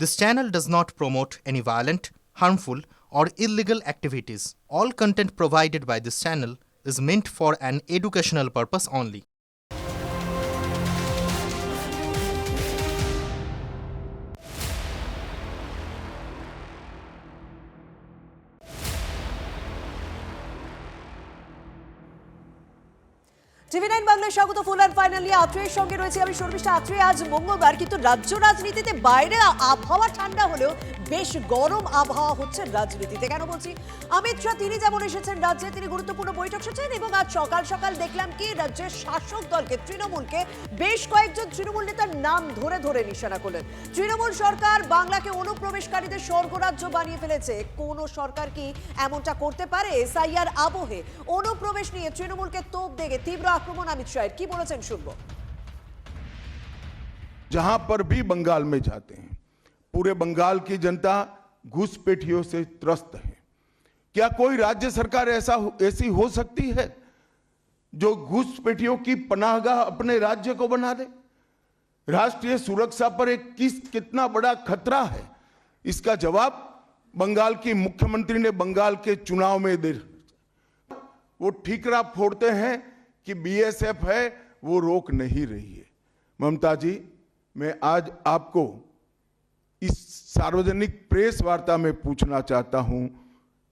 This channel does not promote any violent, harmful, or illegal activities. All content provided by this channel is meant for an educational purpose only. টিভি9 বাংলায় স্বাগত। Full and final নিয়ে আত্রের সঙ্গে রয়েছে আমি শর্মিষ্ঠা। আত্রে, আজ মঙ্গলবার, কিন্তু রাজ্য রাজনীতিতে বাইরে আবহাওয়া ঠান্ডা হলেও বেশ গরম আবহাওয়া হচ্ছে রাজনীতিতে। কেন বলছি, অমিত শাহ তিনি যেমন এসেছেন রাজ্যে, তিনি গুরুত্বপূর্ণ বৈঠক এসেছেন এবং আজ সকাল সকাল দেখলাম কি রাজ্যের শাসক দলকে, তৃণমূলকে বেশ কয়েকজন তৃণমূল নেতার নাম ধরে ধরে নিশানা করলেন। তৃণমূল সরকার বাংলাকে অনুপ্রবেশকারীদের স্বর্গরাজ্য বানিয়ে ফেলেছে। কোন সরকার কি এমনটা করতে পারে? এসআইআর আবহে অনুপ্রবেশ নিয়ে তৃণমূলকে তোপ দেগে তীব্র আক্রমণ अमित शाह की बोलेছেন শুনবো। जहां पर भी बंगाल में जाते हैं, पूरे बंगाल की जनता घुसपैठियों से त्रस्त है। क्या कोई राज्य सरकार ऐसी हो सकती है जो घुसपैठियों की पनाहगाह अपने राज्य को बना दे? राष्ट्रीय सुरक्षा पर एक कितना बड़ा खतरा है, इसका जवाब बंगाल की मुख्यमंत्री ने बंगाल के चुनाव में दे। वो ठीकरा फोड़ते हैं कि बीएसएफ है, वो रोक नहीं रही है। ममता जी, मैं आज आपको इस सार्वजनिक प्रेस वार्ता में पूछना चाहता हूं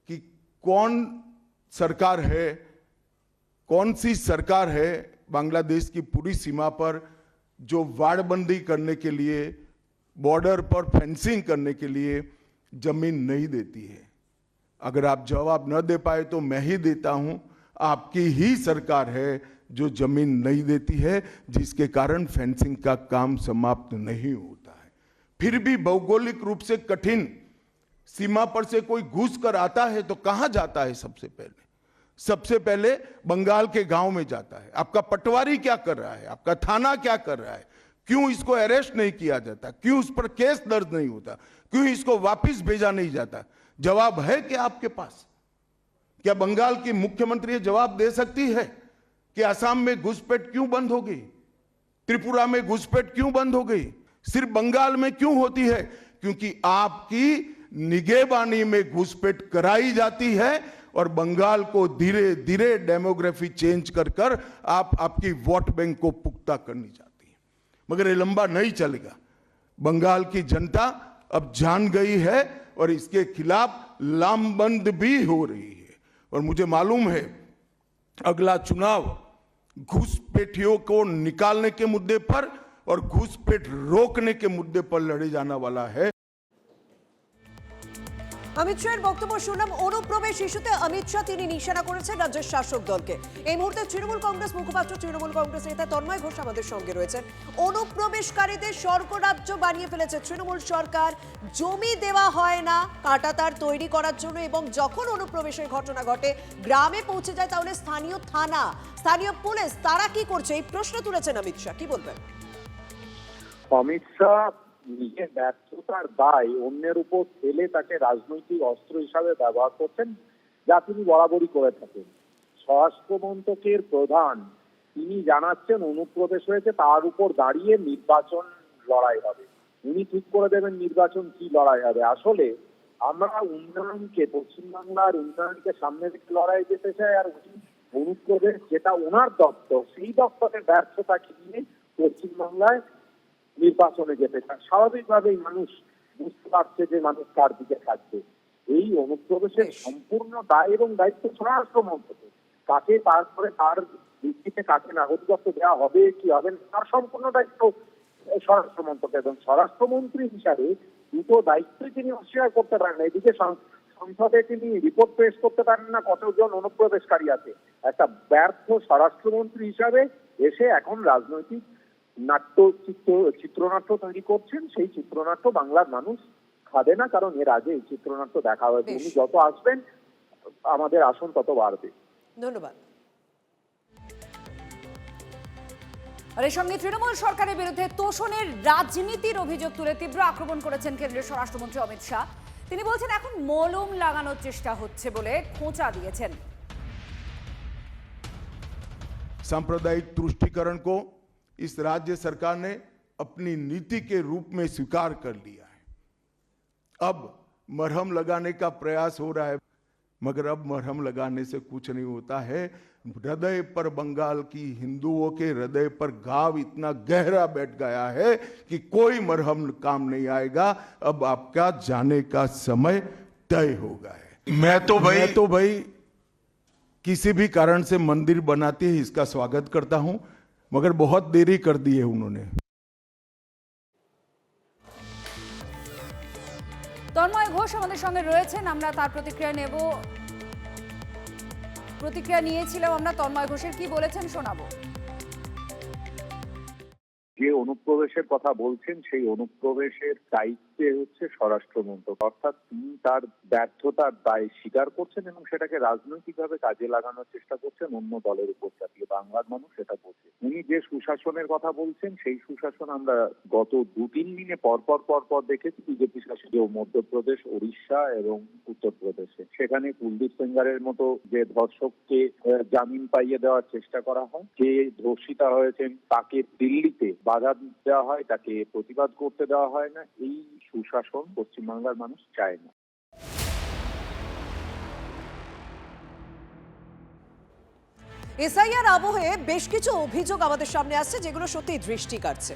कि कौन सी सरकार है बांग्लादेश की पूरी सीमा पर जो वाड़बंदी करने के लिए, बॉर्डर पर फेंसिंग करने के लिए जमीन नहीं देती है? अगर आप जवाब न दे पाए तो मैं ही देता हूं। आपकी ही सरकार है जो जमीन नहीं देती है, जिसके कारण फेंसिंग का काम समाप्त नहीं होता है। फिर भी भौगोलिक रूप से कठिन सीमा पर से कोई घुस कर आता है तो कहां जाता है? सबसे पहले बंगाल के गांव में जाता है। आपका पटवारी क्या कर रहा है? आपका थाना क्या कर रहा है? क्यों इसको अरेस्ट नहीं किया जाता? क्यों उस पर केस दर्ज नहीं होता? क्यों इसको वापिस भेजा नहीं जाता? जवाब है क्या आपके पास? क्या बंगाल की मुख्यमंत्री जवाब दे सकती है कि असम में घुसपैठ क्यों बंद हो गई? त्रिपुरा में घुसपैठ क्यों बंद हो गई? सिर्फ बंगाल में क्यों होती है? क्योंकि आपकी निगहबानी में घुसपैठ कराई जाती है और बंगाल को धीरे धीरे डेमोग्राफी चेंज कर आप आपकी वोट बैंक को पुख्ता करनी चाहती है। मगर ये लंबा नहीं चलेगा। बंगाल की जनता अब जान गई है और इसके खिलाफ लामबंद भी हो रही है। और मुझे मालूम है अगला चुनाव घुसपैठियों को निकालने के मुद्दे पर और घुसपैठ रोकने के मुद्दे पर लड़े जाने वाला है। অমিত শাহের বক্তব্য শুনলাম। অনুপ্রবেশ ইস্যুতে অমিত শাহ তিনি নিশানা করেছেন রাজ্যের শাসক দলকে। এই মুহূর্তে তৃণমূল কংগ্রেস মুখপাত্র, তৃণমূল কংগ্রেস নেতা তন্ময় ঘোষ আমাদের সঙ্গে রয়েছেন। অনুপ্রবেশকারীদের স্বর্গরাজ্য বানিয়ে ফেলেছে তৃণমূল সরকার। জমি দেওয়া হয় না কাঁটাতার তৈরি করার জন্য, এবং যখন অনুপ্রবেশের ঘটনা ঘটে গ্রামে পৌঁছে যায়, তাহলে স্থানীয় থানা, স্থানীয় পুলিশ তারা কি করছে? এই প্রশ্ন তুলেছেন অমিত শাহ। কি বলবেন? অমিত শাহ নিজের ব্যর্থতার দায় অন্যের উপর ফেলে তাকে রাজনৈতিক অস্ত্র হিসাবে ব্যবহার করছেন, যা তিনি বরাবরই করে থাকেন। স্বরাষ্ট্র মন্ত্রকের প্রধান তিনি জানাচ্ছেন অনুপ্রবেশ হয়েছে, তার উপর দাঁড়িয়ে নির্বাচন লড়াই হবে। উনি ঠিক করে দেবেন নির্বাচন কি লড়াই হবে। আসলে আমরা উন্নয়নকে, পশ্চিমবাংলার উন্নয়নকে সামনে রেখে লড়াই যেতে চাই, আর উনি অনুপ্রবেশ যেটা ওনার দপ্তর, সেই দপ্তরের ব্যর্থতাকে নিয়ে পশ্চিমবাংলায় নির্বাচনে যেতে চান। স্বাভাবিকভাবেই মানুষ বুঝতে পারছে যে মানুষ কার দিকে থাকবে। এই অনুপ্রবেশের সম্পূর্ণ দায় এবং দায়িত্ব স্বরাষ্ট্র মন্ত্রকের। কাকে তারপরে তার ভিত্তিতে কাকে নাগরিকত্ব দেওয়া হবে কি হবে না, তার সম্পূর্ণ দায়িত্ব স্বরাষ্ট্র মন্ত্রকের। এবং স্বরাষ্ট্রমন্ত্রী হিসাবে দুটো দায়িত্বই তিনি অস্বীকার করতে পারেন। এদিকে সংসদে তিনি রিপোর্ট পেশ করতে পারেন না কতজন অনুপ্রবেশকারী আছে। একটা ব্যর্থ স্বরাষ্ট্রমন্ত্রী হিসাবে এসে এখন রাজনৈতিক চিত্রনাট্য তৈরি করছেন। সেই চিত্রনাট্য বাংলার মানুষ খাবে না, কারণ এর আগে এই চিত্রনাট্য দেখা হয়েছে। উনি যত আসবেন আমাদের আসন তত বাড়বে। ধন্যবাদ। আর এর সঙ্গে তৃণমূল সরকারের বিরুদ্ধে তোষণের রাজনীতির অভিযোগ তুলে তীব্র আক্রমণ করেছেন কেন্দ্রীয় স্বরাষ্ট্রমন্ত্রী অমিত শাহ। তিনি বলছেন এখন মলম লাগানোর চেষ্টা হচ্ছে বলে খোঁচা দিয়েছেন। सांप्रदायिक तुष्टीकरण को इस राज्य सरकार ने अपनी नीति के रूप में स्वीकार कर लिया है। अब मरहम लगाने का प्रयास हो रहा है, मगर अब मरहम लगाने से कुछ नहीं होता है। हृदय पर, बंगाल की हिंदुओं के हृदय पर घाव इतना गहरा बैठ गया है कि कोई मरहम काम नहीं आएगा। अब आपका जाने का समय तय हो गया है। मैं तो भाई किसी भी कारण से मंदिर बनाते ही इसका स्वागत करता हूं, मगर बहुत देरी कर दी है उन्होंने। তন্ময় ঘোষ আমাদের সঙ্গে রয়েছেন, আমরা তার প্রতিক্রিয়া নেব। প্রতিক্রিয়া নিয়েছিলাম আমরা তন্ময় ঘোষের, কি বলেছেন শোনাবো। যে অনুপ্রবেশের কথা বলছেন সেই অনুপ্রবেশের দায়িত্বে হচ্ছে স্বরাষ্ট্রমন্ত্রক, অর্থাৎ তিনি তার ব্যর্থতার দায় স্বীকার করছেন এবং সেটাকে রাজনৈতিকভাবে কাজে লাগানোর চেষ্টা করছেন অন্য দলের উপর চাপিয়ে। বাংলার মানুষ সেটা বোঝে। উনি যে সুশাসনের কথা বলছেন সেই সুশাসন আমরা গত 2-3 দিনে পরপর দেখেছি বিজেপি শাসিত মধ্যপ্রদেশ, ওড়িশা এবং উত্তরপ্রদেশে। সেখানে কুলদীপ সেঙ্গারের মতো যে ধর্ষককে জামিন পাইয়ে দেওয়ার চেষ্টা করা হয়, যে ধর্ষিতা হয়েছেন তাকে দিল্লিতে বাধা দেওয়া হয়, তাকে প্রতিবাদ করতে দেওয়া হয় না। এই সুশাসন পশ্চিমবাংলার মানুষ চায় না। এসআইআর আবহে বেশ কিছু অভিযোগ আমাদের সামনে আসছে যেগুলো সত্যি দৃষ্টি কাটছে।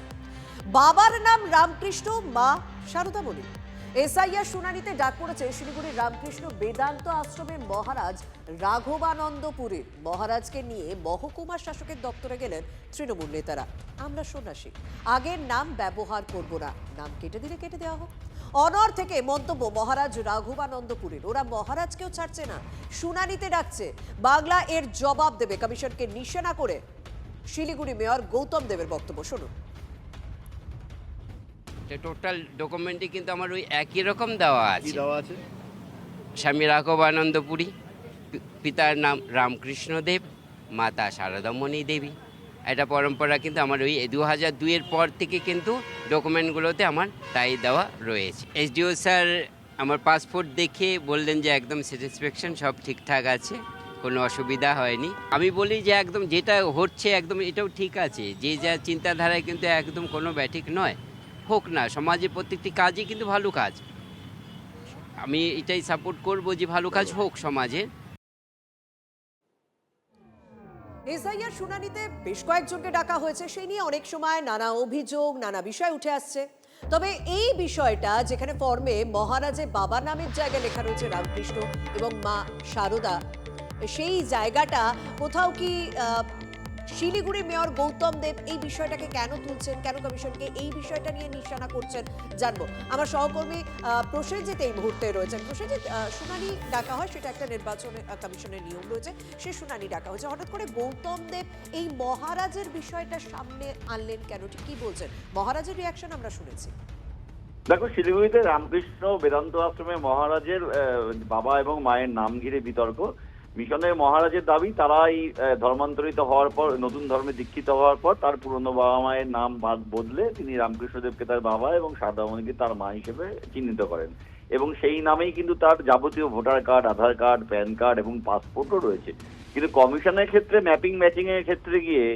বাবার নাম রামকৃষ্ণ, মা শারদামণি। এসআইআর শুনানিতে ডাক পড়েছে শিলিগুড়ির রামকৃষ্ণ বেদান্ত আশ্রমের মহারাজ রাঘবানন্দপুরীর। মহারাজকে নিয়ে মহকুমা শাসকের দপ্তরে গেলেন তৃণমূল নেতারা। আমরা সন্ন্যাসী, আগের নাম ব্যবহার করব না, নাম কেটে দিলে কেটে দেওয়া হোক। অনর থেকে মন্তব্য মহারাজ রাঘবানন্দপুরীর। ওরা মহারাজকেও ছাড়ছে না, শুনানিতে ডাকছে। বাংলা এর জবাব দেবে। কমিশনকে নিশানা করে শিলিগুড়ি মেয়র গৌতম দেবের বক্তব্য শুনুন। টোটাল ডকুমেন্টই কিন্তু আমার ওই একই রকম দেওয়া আছে। স্বামী রাঘবানন্দপুরী, পিতার নাম রামকৃষ্ণ দেব, মাতা শারদামণি দেবী। এটা পরম্পরা কিন্তু আমার ওই 2002-এর পর থেকে কিন্তু ডকুমেন্টগুলোতে আমার তাই দেওয়া রয়েছে। এসডিও স্যার আমার পাসপোর্ট দেখে বললেন যে একদম স্যাটিসফ্যাকশন, সব ঠিকঠাক আছে, কোনো অসুবিধা হয়নি। আমি বলি যে একদম যেটা হচ্ছে একদম এটাও ঠিক আছে, যে যা চিন্তাধারায় কিন্তু একদম কোনো ব্যাঠিক নয়। হোক না, সমাজে প্রত্যেকটি কাজই কিন্তু ভালো কাজ। আমি এটাই সাপোর্ট করব যে ভালো কাজ হোক সমাজে। এসআইআর শুনানিতে বেশ কয়েকজনকে ডাকা হয়েছে, সেই নিয়ে অনেক সময় নানা অভিযোগ, নানা বিষয় উঠে আসছে। তবে এই বিষয়টা যেখানে ফর্মে মহারাজের বাবা নামের জায়গায় লেখা রয়েছে রামকৃষ্ণ এবং মা শারদা, সেই জায়গাটা কোথাও কি শিলিগুড়ির মেয়র গৌতম দেব এই বিষয়টাকে কেন তুলছেন, কেন কমিশনকে এই বিষয়টা নিয়ে নিশানা করছেন জানবো। আমার সহকর্মী প্রসেনজিৎ এই মুহূর্তে রয়েছেন। প্রসেনজিৎ, শুনানি ডাকা হয়, সেটা একটা নির্বাচন কমিশনের নিয়ম রয়েছে, সে শুনানি ডাকা হয়েছে। হঠাৎ করে গৌতম দেব এই মহারাজের বিষয়টা সামনে আনলেন কেন, ঠিক কি বলছেন? মহারাজের রিয়াকশন আমরা শুনেছি। দেখো, শিলিগুড়িতে রামকৃষ্ণ বেদান্ত আশ্রমে মহারাজের বাবা এবং মায়ের নাম ঘিরে বিতর্ক। মিশনের মহারাজের দাবি তারাই ধর্মান্তরিত হওয়ার পর, নতুন ধর্মে দীক্ষিত হওয়ার পর তার পুরনো বাবা মায়ের নাম বদলে তিনি রামকৃষ্ণদেবকে তার বাবা এবং শারদামণিকে তার মা হিসেবে চিহ্নিত করেন এবং সেই নামেই কিন্তু তার যাবতীয় ভোটার কার্ড, আধার কার্ড, প্যান কার্ড এবং পাসপোর্টও রয়েছে। কিন্তু কমিশনের ক্ষেত্রে ম্যাপিং ম্যাচিং এর ক্ষেত্রে গিয়ে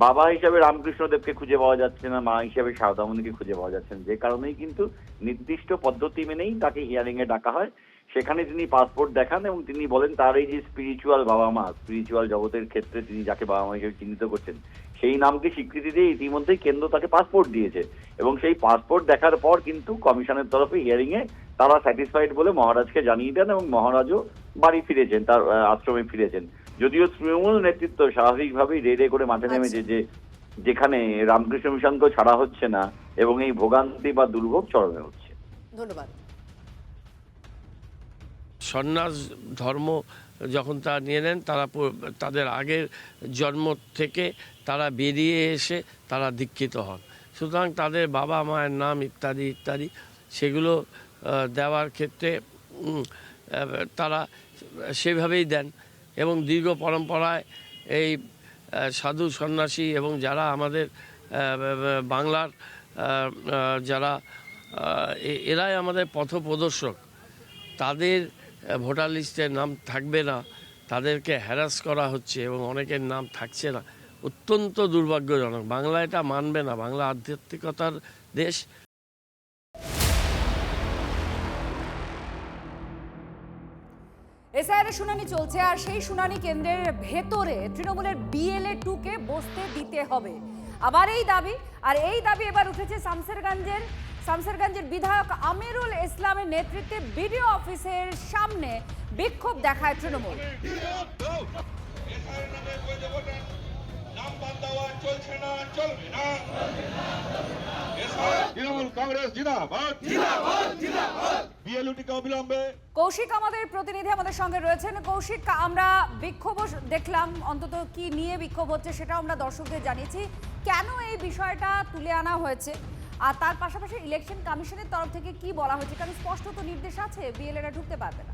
বাবা হিসাবে রামকৃষ্ণদেবকে খুঁজে পাওয়া যাচ্ছে না, মা হিসাবে শারদামণিকে খুঁজে পাওয়া যাচ্ছে না, যে কারণেই কিন্তু নির্দিষ্ট পদ্ধতি মেনেই তাকে হিয়ারিং এ ডাকা হয়। সেখানে তিনি পাসপোর্ট দেখান এবং তিনি বলেন তার এই যে স্পিরিচুয়াল বাবা মা, স্পিরিচুয়াল জগতের ক্ষেত্রে তিনি যাকে বাবা মা হিসেবে চিহ্নিত করছেন, সেই নামকে স্বীকৃতি দিয়ে ইতিমধ্যেই কেন্দ্র তাকে পাসপোর্ট দিয়েছে এবং সেই পাসপোর্ট দেখার পর কিন্তু কমিশনের তরফে হিয়ারিং এ তারা স্যাটিসফাইড বলে মহারাজকে জানিয়ে দেন এবং মহারাজও বাড়ি ফিরেছেন, তার আশ্রমে ফিরেছেন। যদিও তৃণমূল নেতৃত্ব স্বাভাবিকভাবেই রেড়ে করে মাঠে নেমেছে যে যেখানে রামকৃষ্ণ মিশনকেও ছাড়া হচ্ছে না এবং এই ভোগান্তি বা দুর্ভোগ চরমে হচ্ছে। ধন্যবাদ। সন্ন্যাস ধর্ম যখন তারা নিয়ে নেন, তারা তাদের আগের জন্ম থেকে তারা বেরিয়ে এসে তারা দীক্ষিত হন। সুতরাং তাদের বাবা মায়ের নাম ইত্যাদি ইত্যাদি সেগুলো দেওয়ার ক্ষেত্রে তারা সেভাবেই দেন এবং দীর্ঘ পরম্পরায় এই সাধু সন্ন্যাসী এবং যারা আমাদের বাংলার যারা এরাই আমাদের পথপ্রদর্শক, তাদের ভোটার লিস্টের নাম থাকবে না, তাদেরকে হ্যারাস করা হচ্ছে এবং অনেকের নাম থাকছে না। অত্যন্ত দুর্ভাগ্যজনক। বাংলা এটা মানবে না, বাংলা আধ্যাত্মিকতার দেশ। এসআইআর এর শুনানি চলছে, আর সেই শুনানি কেন্দ্রের ভেতরে তৃণমূলের BLA 2 কে বসতে দিতে হবে। আবার এই দাবি, আর এই দাবি এবার উঠেছে শামসেরগঞ্জের বিধায়ক আমিরুল ইসলামের নেতৃত্বে বিডিও অফিসের সামনে বিক্ষোভ দেখায় তৃণমূল। কৌশিক আমাদের প্রতিনিধি আমাদের সঙ্গে রয়েছেন। কৌশিক, আমরা বিক্ষোভ দেখলাম, অন্তত কি নিয়ে বিক্ষোভ হচ্ছে সেটা আমরা দর্শকদের জানিয়েছি। কেন এই বিষয়টা তুলে আনা হয়েছে, আর তার পাশাপাশি ইলেকশন কমিশনের তরফ থেকে কি বলা হয়েছে? কারণ স্পষ্ট তো নির্দেশ আছে BLA-রা ঢুকতে পারবে না।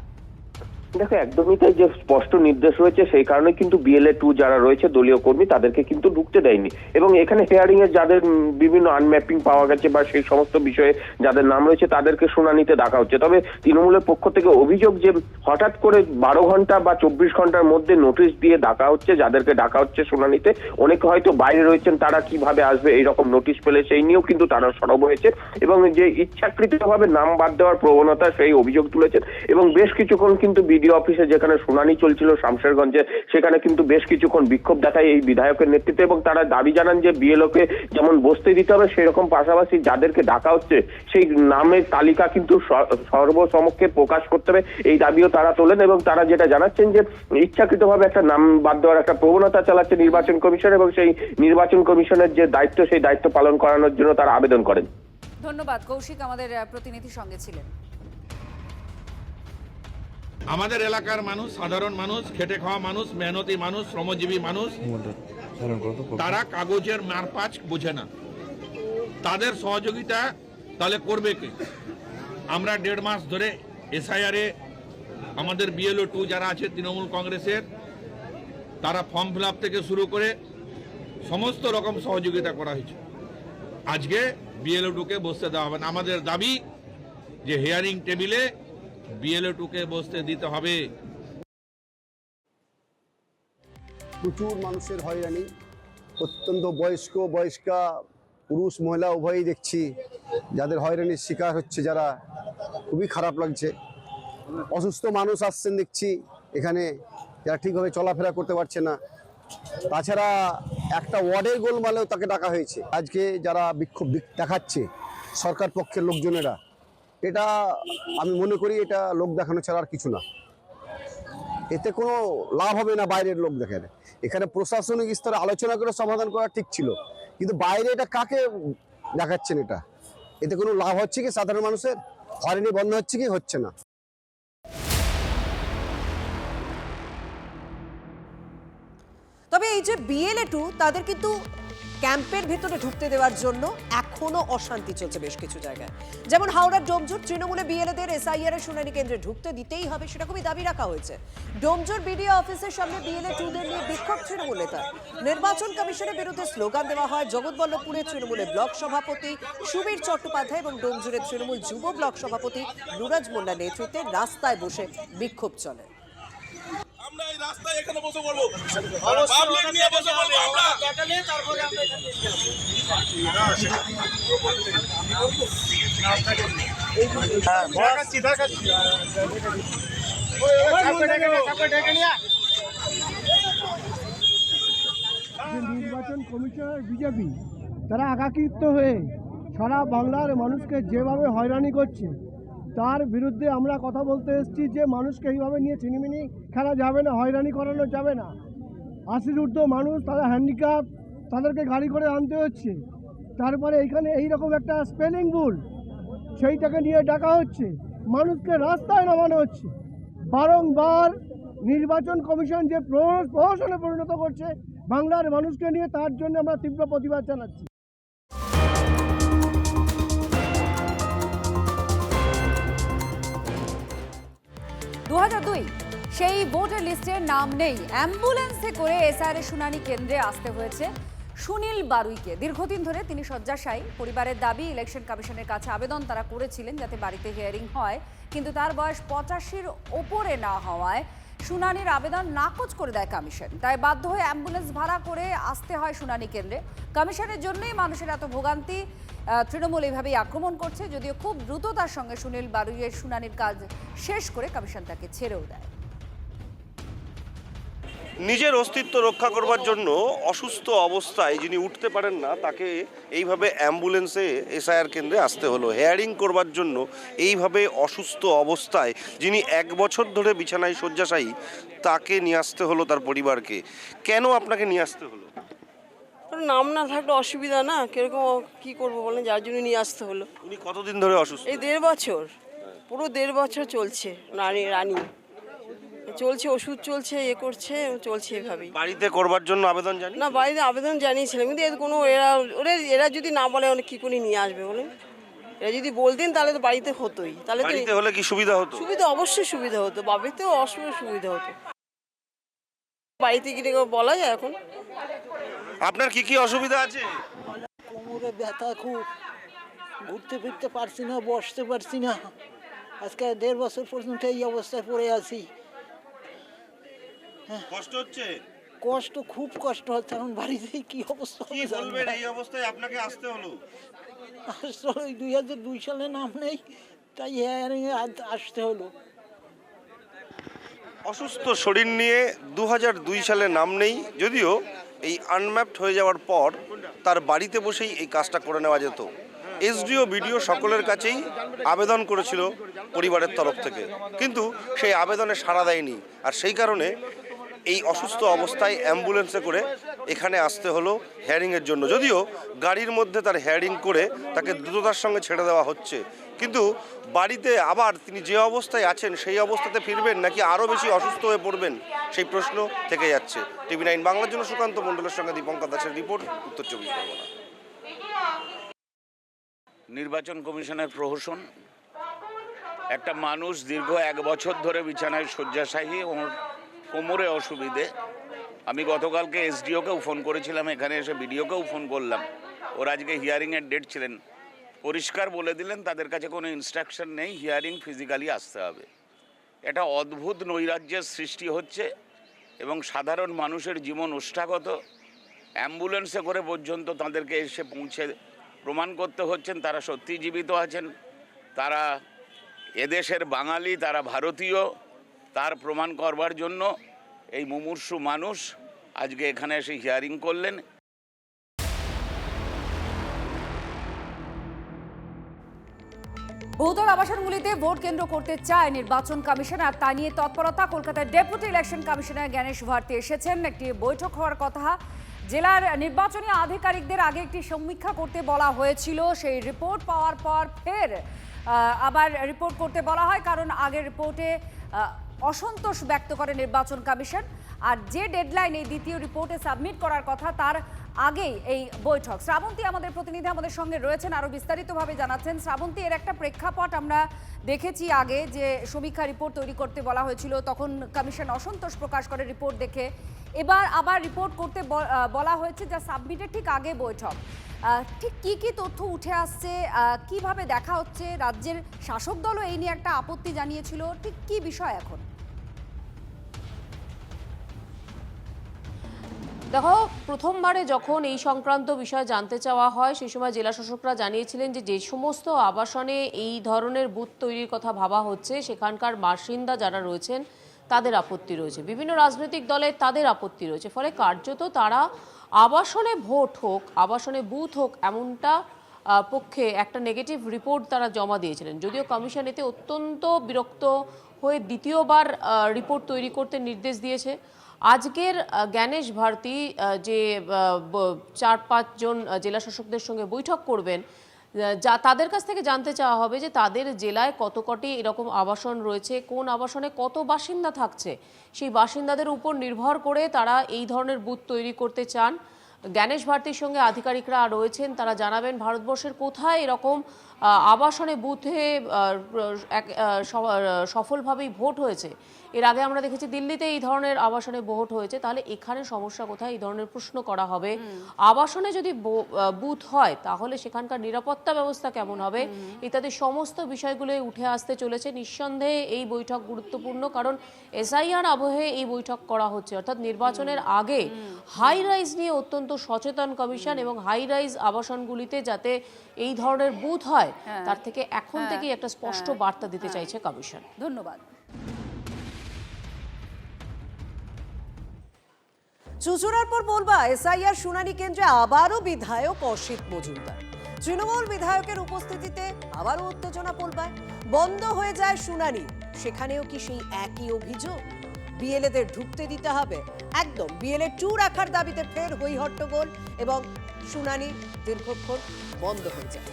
দেখো, একদমই তাই, যে স্পষ্ট নির্দেশ রয়েছে সেই কারণে কিন্তু BLA 2 যারা রয়েছে দলীয় কর্মী তাদেরকে কিন্তু ঢুকতে দেয়নি। এবং এখানে হেয়ারিং এর যাদের বিভিন্ন আনম্যাপিং পাওয়া গেছে বা সেই সমস্ত বিষয়ে যাদের নাম রয়েছে তাদেরকে শুনানিতে ডাকা হচ্ছে। তবে তৃণমূলের পক্ষ থেকে অভিযোগ যে হঠাৎ করে 12 ঘন্টা বা 24 ঘন্টার মধ্যে নোটিশ দিয়ে ডাকা হচ্ছে, যাদেরকে ডাকা হচ্ছে শুনানিতে, অনেকে হয়তো বাইরে রয়েছেন, তারা কিভাবে আসবে এইরকম নোটিশ পেলে, সেই নিয়েও কিন্তু তারা সরব হয়েছে এবং যে ইচ্ছাকৃতভাবে নাম বাদ দেওয়ার প্রবণতা সেই অভিযোগ তুলেছেন। এবং বেশ কিছুক্ষণ কিন্তু বিডিও অফিসে যেখানে শুনানি চলছিল শামশেরগঞ্জে, সেখানে কিন্তু বেশ কিছুক্ষণ বিক্ষোভ দেখায় এই বিধায়কের নেতৃত্বে এবং তারা দাবি জানান যে BLO-কে যেমন বসতে দিতে হবে সেরকম পাশাপাশি যাদেরকে ডাকা হচ্ছে সেই নামের তালিকা কিন্তু সর্বসমক্ষে প্রকাশ করতে হবে, এই দাবিও তারা তোলেন। এবং তারা যেটা জানাচ্ছেন যে ইচ্ছাকৃতভাবে একটা নাম বাদ দেওয়ার একটা প্রবণতা চালাচ্ছে নির্বাচন কমিশন এবং সেই নির্বাচন কমিশনের যে দায়িত্ব সেই দায়িত্ব পালন করানোর জন্য তারা আবেদন করেন। ধন্যবাদ কৌশিক, আমাদের প্রতিনিধির সঙ্গে ছিলেন। আমাদের এলাকার মানুষ, সাধারণ মানুষ, খেটে খাওয়া মানুষ, মেহনতি মানুষ, শ্রমজীবী মানুষ, তারা কাগজের মারপাচ বোঝে না। তাদের সহযোগিতা তাহলে করবে কে? আমরা 1.5 মাস ধরে এসআইআর-এ আমাদের BLO 2 যারা আছে তৃণমূল কংগ্রেসের, তারা ফর্ম ফিল আপ থেকে শুরু করে সমস্ত রকম সহযোগিতা করা হয়েছে। আজকে BLO 2-কে বসতে দেওয়া হবে না। আমাদের দাবি যে হিয়ারিং টেবিলে BLO 2-কে বসতে দিতে হবে। প্রচুর মানুষের হয়রানি, অত্যন্ত বয়স্কা পুরুষ মহিলা উভয়ই দেখছি যাদের হয়রানির শিকার হচ্ছে, যারা খুবই খারাপ লাগছে। অসুস্থ মানুষ আসছেন দেখছি এখানে, যারা ঠিকভাবে চলাফেরা করতে পারছে না। তাছাড়া একটা ওয়ার্ডের গোলমালেও তাকে ডাকা হয়েছে। আজকে যারা বিক্ষোভ দেখাচ্ছে সরকার পক্ষের লোকজনেরা, এটা আমি মনে করি এটা লোক দেখানো ছাড়া আর কিছু না। এতে কোনো লাভ হবে না বাইরের লোক দেখেন। এখানে প্রশাসনিক স্তরে আলোচনা করে সমাধান করা ঠিক ছিল, কিন্তু বাইরে এটা কাকে দেখাচ্ছেন? এতে কোনো লাভ হচ্ছে কি সাধারণ মানুষের? হয়রানি বন্ধ হচ্ছে কি? হচ্ছে না। তবে এই যে BLA 2, তাদের কিন্তু ক্যাম্পের ভেতরে ঢুকতে দেওয়ার জন্য এখনো অশান্তি চলছে বেশ কিছু জায়গায়। যেমন হাওড়ার ডোমজুর তৃণমূলে BLA-দের SIR এর শুনানি কেন্দ্রে ঢুকতে দিতেই হবে সেরকমই দাবি রাখা হয়েছে। ডোমজুর বিডিও অফিসের সামনে BLA 2-দের নিয়ে বিক্ষোভ তৃণমূল নেতার। নির্বাচন কমিশনের বিরুদ্ধে স্লোগান দেওয়া হয়। জগৎবল্লভপুরের তৃণমূলের ব্লক সভাপতি সুবীর চট্টোপাধ্যায় এবং ডোমজুরের তৃণমূল যুব ব্লক সভাপতি নুরাজ মোল্লার নেতৃত্বে রাস্তায় বসে বিক্ষোভ চলে। আমরা এই রাস্তায় এখানে বসে বলবো, পাবলিক নিয়ে বসে বলবো, আমরা দেখালে তারপরে আমরা এখানে নির্বাচন কমিশনার বিজেপি তারা একাকিত্ব হয়ে সারা বাংলার মানুষকে যেভাবে হয়রানি করছে তার বিরুদ্ধে আমরা কথা বলতে এসেছি যে মানুষকে এইভাবে নিয়ে ছিনিমিনি খেলা যাবে না, হয়রানি করানো যাবে না। 80 ঊর্ধ্ব মানুষ, তারা হ্যান্ডিক্যাপ, তাদেরকে গাড়ি করে আনতে হচ্ছে। তারপরে এইখানে এইরকম একটা স্পেলিং ভুল, সেইটাকে নিয়ে ডাকা হচ্ছে, মানুষকে রাস্তায় নামানো হচ্ছে। বারংবার নির্বাচন কমিশন যে প্রহসনে পরিণত করছে বাংলার মানুষকে নিয়ে, তার জন্য আমরা তীব্র প্রতিবাদ জানাচ্ছি। 2002 সেই ভোটার লিস্টে নাম নেই। অ্যাম্বুলেন্সে করে এসআইআর শুনানি কেন্দ্রে আসতে হয়েছে সুনীল বারুইকে। দীর্ঘদিন ধরে তিনি শয্যাশায়ী। পরিবারের দাবি ইলেকশন কমিশনের কাছে আবেদন তারা করেছিলেন যাতে বাড়িতে হিয়ারিং হয়, কিন্তু তার বয়স 85-র ওপরে না হওয়ায় শুনানির আবেদন নাকচ করে দেয় কমিশন। তাই বাধ্য হয়ে অ্যাম্বুলেন্স ভাড়া করে আসতে হয় শুনানি কেন্দ্রে। কমিশনের জন্যই মানুষের এত ভোগান্তি। তৃণমূল এইভাবেই আক্রমণ করছে, যদিও খুব দ্রুততার সঙ্গে সুনীল বারুইয়ের শুনানির কাজ শেষ করে কমিশন তাকে ছেড়েও দেয়। নিজের অস্তিত্ব রক্ষা করবার জন্য অসুস্থ অবস্থায় যিনি উঠতে পারেন না তাকে এইভাবে অ্যাম্বুলেন্সে এসআইআর কেন্দ্রে আসতে হলো। হেয়ারিং করবার জন্য এইভাবে অসুস্থ অবস্থায় যিনি 1 বছর ধরে বিছানায় শয্যাশায়ী তাকে নিয়ে আসতে হলো তার পরিবারকে। কেন আপনাকে নিয়ে আসতে হলো? নাম না থাকলে অসুবিধা না, কিরকম কি করবো বলেন, যার জন্য নিয়ে আসতে হলো। উনি কতদিন ধরে অসুস্থ? এই 1.5 বছর, পুরো 1.5 বছর চলছে। রানী চলছে, ওষুধ চলছে, করছে, চলছে এভাবেই। বাড়িতে করবার জন্য আবেদন জানি না, বাড়িতে আবেদন জানিয়েছিলাম, কিন্তু এর কোনো এরা যদি না বলে কি করে নিয়ে আসবে বলেন? এরা যদি বলতেন তাহলে তো বাড়িতে হতোই। তাহলে বাড়িতে হলে কি সুবিধা হতো? সুবিধা অবশ্যই সুবিধা হতো, বাড়িতেও অসুবিধা সুবিধা হতো। বাড়িতে গিয়ে বলা যায় এখন। আপনার কি কি অসুবিধা আছে? কোমরে ব্যথা খুব, ঘুরতে ফিরতে পারছি না, বসতে পারছি না। আজকে 1.5 বছর পর্যন্ত এই অবস্থায় পড়ে আছি। কষ্ট হচ্ছে? কষ্ট, খুব কষ্ট হচ্ছে। এখন বাড়িতে কি অবস্থা কি বলবেন? এই অবস্থায় আপনাকে আসতে হলো? আসলে 2002 সালে নাম নেই, তাই হিয়ারিং এ আসতে হলো। অসুস্থ শরীর নিয়ে 2002 সালে নাম নেই, যদিও এই আনম্যাপড হয়ে যাওয়ার পর তার বাড়িতে বসেই এই কাজটা করে নেওয়া যেত। এসডিও বিডিও সকলের কাছেই আবেদন করেছিল পরিবারের তরফ থেকে, কিন্তু সেই আবেদনে সাড়া দেয়নি। আর সেই কারণে এই অসুস্থ অবস্থায় অ্যাম্বুলেন্সে করে এখানে আসতে হলো হেয়ারিংয়ের জন্য। যদিও গাড়ির মধ্যে তার হেয়ারিং করে তাকে দ্রুততার সঙ্গে ছেড়ে দেওয়া হচ্ছে, কিন্তু বাড়িতে আবার তিনি যে অবস্থায় আছেন সেই অবস্থাতে ফিরবেন নাকি আরও বেশি অসুস্থ হয়ে পড়বেন, সেই প্রশ্ন থেকে যাচ্ছে। TV9 বাংলার জন্য সুকান্ত মণ্ডলের সঙ্গে দীপঙ্কর দাসের রিপোর্ট, উত্তর 24 পরগনা। নির্বাচন কমিশনের প্রহসন, একটা মানুষ দীর্ঘ 1 বছর ধরে বিছানায় শয্যাশায়ী, ওর কোমরে অসুবিধে। আমি গতকালকে এসডিওকেও ফোন করেছিলাম, এখানে এসে বিডিওকেও ফোন করলাম। ওর আজকে হিয়ারিংয়ের ডেট ছিলেন, পরিষ্কার বলে দিলেন তাদের কাছে কোনো ইনস্ট্রাকশন নেই, হিয়ারিং ফিজিক্যালি আসতে হবে। এটা অদ্ভুত নৈরাজ্যের সৃষ্টি হচ্ছে এবং সাধারণ মানুষের জীবন ওষ্ঠাগত। অ্যাম্বুলেন্সে করে পর্যন্ত তাদেরকে এসে পৌঁছে প্রমাণ করতে হচ্ছেন তারা সত্যি জীবিত আছেন, তারা এদেশের বাঙালি, তারা ভারতীয়, তার প্রমাণ করবার জন্য এই মুমূর্ষু মানুষ আজকে এখানে এসে হিয়ারিং করলেন। বহুতল আবাসনগুলিতে ভোট কেন্দ্র করতে চায় নির্বাচন কমিশন, আর তা নিয়ে তৎপরতা। কলকাতার deputy election commissioner Gyanesh Bharti এসেছেন। একটি বৈঠক হওয়ার কথা। জেলার নির্বাচনী আধিকারিকদের আগে একটি সমীক্ষা করতে বলা হয়েছিল, সেই রিপোর্ট পাওয়ার পর ফের আবার রিপোর্ট করতে বলা হয়, কারণ আগের রিপোর্টে অসন্তোষ ব্যক্ত করে নির্বাচন কমিশন। আর যে ডেডলাইন এই দ্বিতীয় রিপোর্টে সাবমিট করার কথা তার আগেই এই বৈঠক। শ্রাবন্তী আমাদের প্রতিনিধি আমাদের সঙ্গে রয়েছেন, আরও বিস্তারিতভাবে জানাচ্ছেন। শ্রাবন্তী, এর একটা প্রেক্ষাপট আমরা দেখেছি আগে, যে সমীক্ষা রিপোর্ট তৈরি করতে বলা হয়েছিল, তখন কমিশন অসন্তোষ প্রকাশ করে রিপোর্ট দেখে। এবার আবার রিপোর্ট করতে বলা হয়েছে, যা সাবমিটের ঠিক আগে বৈঠক। ঠিক কি কি তথ্য উঠে আসছে, কিভাবে দেখা হচ্ছে? রাজ্যের শাসক দলও এই নিয়ে একটা আপত্তি জানিয়েছিল, ঠিক কি বিষয় এখন? দেখো, প্রথমবারে যখন এই সংক্রান্ত বিষয় জানতে চাওয়া হয় সেই সময় জেলা শাসকরা জানিয়েছিলেন যে সমস্ত আবাসনে এই ধরনের বুথ তৈরির কথা ভাবা হচ্ছে সেখানকার বাসিন্দা যারা রয়েছেন তাদের আপত্তি রয়েছে, বিভিন্ন রাজনৈতিক দলের তাদের আপত্তি রয়েছে। ফলে কার্যত তারা আবাসনে ভোট হোক, আবাসনে বুথ হোক, এমনটা পক্ষে একটা নেগেটিভ রিপোর্ট তারা জমা দিয়েছিলেন। যদিও কমিশন এতে অত্যন্ত বিরক্ত হয়ে দ্বিতীয়বার রিপোর্ট তৈরি করতে নির্দেশ দিয়েছে। আজকের জ্ঞানেশ ভারতী যে 4-5 জন জেলা শাসকদের সঙ্গে বৈঠক করবেন, যা তাদের কাছ থেকে জানতে চাওয়া হবে যে তাদের জেলায় কত কটি এরকম আবাসন রয়েছে, কোন আবাসনে কত বাসিন্দা থাকছে, সেই বাসিন্দাদের উপর নির্ভর করে তারা এই ধরনের বুথ তৈরি করতে চান। জ্ঞানেশ ভারতীর সঙ্গে আধিকারিকরা রয়েছেন, তারা জানাবেন ভারতবর্ষের কোথায় এরকম আবাসনে বুথে সফলভাবেই ভোট হয়েছে। এর আগে আমরা দেখেছি দিল্লিতে এই ধরনের আবাসনে ভোট হয়েছে, তাহলে এখানে সমস্যা কোথায়, এই ধরনের প্রশ্ন করা হবে। আবাসনে যদি বুথ হয় তাহলে সেখানকার নিরাপত্তা ব্যবস্থা কেমন হবে, ইত্যাদি সমস্ত বিষয়গুলোই উঠে আসতে চলেছে। নিঃসন্দেহে এই বৈঠক গুরুত্বপূর্ণ, কারণ এসআইআর আবহে এই বৈঠক করা হচ্ছে, অর্থাৎ নির্বাচনের আগে হাই রাইজ নিয়ে অত্যন্ত সচেতন কমিশন, এবং হাই রাইজ আবাসনগুলিতে যাতে এই ধরনের বুথ হয় তার থেকে এখন থেকেই একটা স্পষ্ট বার্তা দিতে চাইছে কমিশন। ধন্যবাদ। চুচুড়ার পর বলবা এসআইআর শুনানি কেন্দ্রে আবারও বিধায়ক অসিত মজুমদার। তৃণমূল বিধায়কের উপস্থিতিতে আবারও উত্তেজনা পলবায়, বন্ধ হয়ে যায় শুনানি। সেখানেও কি সেই একই অভিযোগ? বিএলএদের ঢুকতে দিতে হবে, একদম বিএলএ 2 রাখার দাবিতে ফের হই হট্টগোল এবং শুনানি দীর্ঘক্ষণ বন্ধ হয়ে যায়।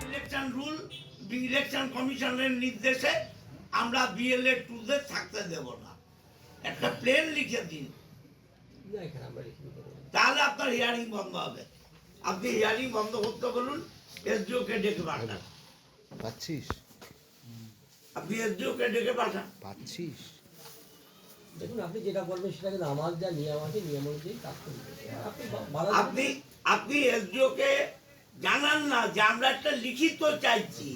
ইলেকশন রুল ইলেকশন কমিশনের নির্দেশে আমরা বিএলএ 2 থাকতে দেব না, একটা প্লেন লিখে দিন, তাহলে আপনার হিয়ারিং বন্ধ হবে। আপনি হিয়ারিং বন্ধ করতে বলুন, এসডিও কে ডেকে পাঠান। পাচ্ছিস? আপনি এসডিও কে ডেকে পাঠান। পাচ্ছিস? দেখুন, আপনি যেটা বলবেন সেটা কিন্তু আমার যা নিয়ম আছে নিয়ম অনুযায়ী কাজ করবেন। আপনি এসডিও কে জানান না যে আমরা একটা লিখিত চাইছি।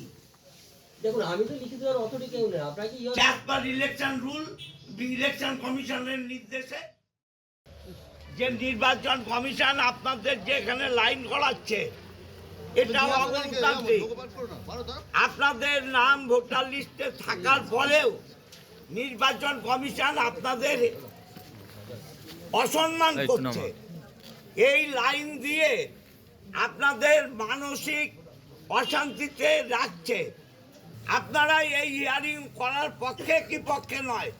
দেখুন, আমি তো লিখিত অথরিটি কেউ নেই, আপনাকে ইলেকশন রুল ইলেকশন কমিশনের নির্দেশে যে নির্বাচন কমিশন আপনাদের যেখানে লাইন করাচ্ছে এটা অগণতান্ত্রিক। আপনাদের নাম ভোটার লিস্টে থাকার পরেও নির্বাচন কমিশন আপনাদের অসম্মান করছে। এই লাইন দিয়ে আপনাদের মানসিক অশান্তিতে রাখছে। আপনারা এই হিয়ারিং করার পক্ষে কি পক্ষে নয়?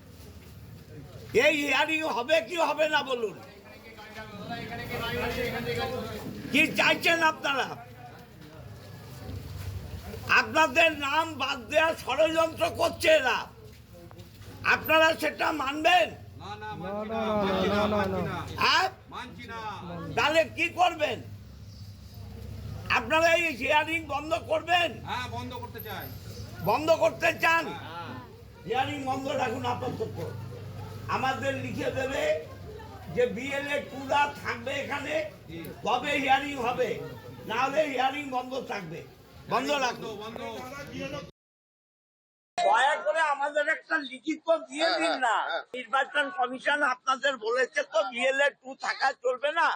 এই হিয়ারিং হবে কি হবে না বলুন? কি চাইছেন আপনারা? আপনাদের নাম বাদ দেওয়ার ষড়যন্ত্র করছে এরা, আপনারা সেটা মানবেন? তাহলে কি করবেন? আপনারা এই হিয়ারিং বন্ধ করবেন? বন্ধ করতে চাই। বন্ধ করতে চান? হিয়ারিং বন্ধ রাখুন আপাতত। আমাদের লিখে দেবে যে বিএলএ 2 থাকবে এখানে, তবে হিয়ারিং হবে, না হলে হিয়ারিং বন্ধ থাকবে। বন্ধ রাখুন। দয়া করে আমাদের একটা লিখিত দিয়ে দিন না। নির্বাচন কমিশন আপনাদের বলেছে তো বিএলএ 2 থাকা চলবে না।